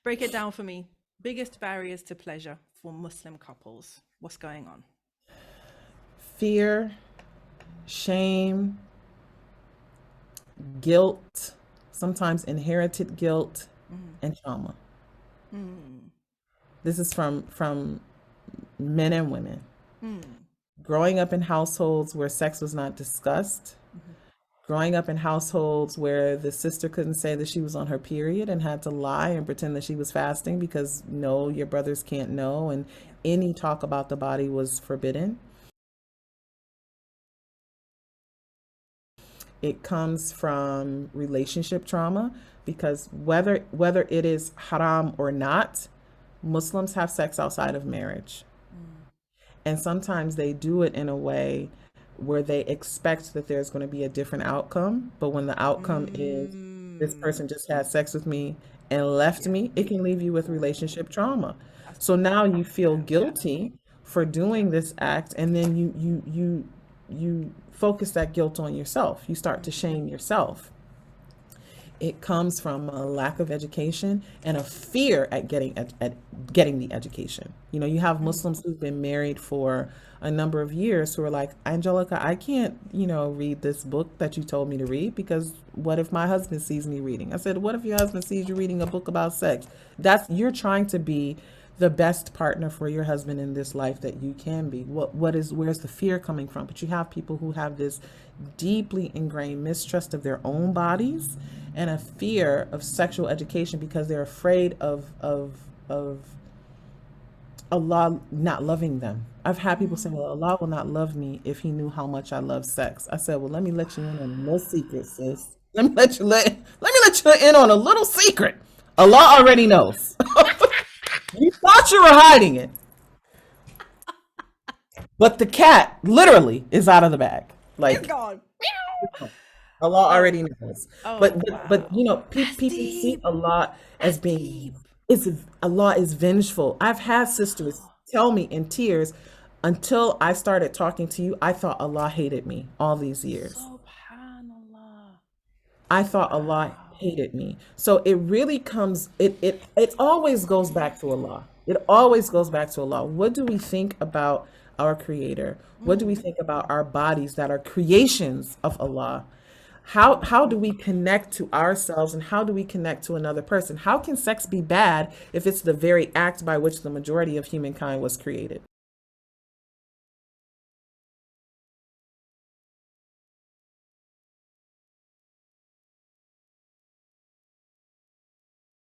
Break it down for me. Biggest barriers to pleasure for Muslim couples. What's going on? Fear, shame, guilt, sometimes inherited guilt, Mm, and trauma. mm, This is from men and women. mm, Growing up in households where sex was not discussed, mhm. growing up in households where the sister couldn't say that she was on her period and had to lie and pretend that she was fasting because no, your brothers can't know, and Yeah. any talk about the body was forbidden. It comes from relationship trauma because whether it is haram or not, Muslims have sex outside of marriage. Mm, And sometimes they do it in a way where they expect that there's going to be a different outcome. But when the outcome is this mm. person just had sex with me and left Yeah. me, it can leave you with Ooh, relationship trauma. that's So now you feel yeah. guilty for Yeah. doing this act, and then you focus that guilt on yourself. You start to Mm, shame yourself. It comes from a lack of education and a fear at at getting the education. You know, you have mm. Muslims who've been married for a number of years who are like, Angelica, I can't, read this book that you told me to read because what if my husband sees me reading? I said, what if your husband sees you reading a book about sex? That's you're trying to be the best partner for your husband in this life that you can be. Where's the fear coming from? But you have people who have this deeply ingrained mistrust of their own bodies and a fear of sexual education because they're afraid of Allah not loving them. I've had people say, "Well, Mm. Allah will not love me if He knew how much I love sex." I said, "Well, let me let you in on no secret, sis. Let me let you in on a little secret. Allah already knows. You thought you were hiding it, but the cat literally is out of the bag. He's Like gone. Meow. Allah Oh, already knows. oh But wow. That's people see deep. Allah as That's being deep. is Allah is vengeful. I've had sisters tell me in tears, until I started talking to you, I thought Allah hated me all these years. Subhanallah. I thought Allah Wow. hated me. So it really comes it always goes back to Allah. It always goes back to Allah. What do we think about our creator? What do we Mm, think about our bodies that are creations of Allah? How do we connect to ourselves and how do we connect to another person? How can sex be bad if it's the very act by which the majority of humankind was created?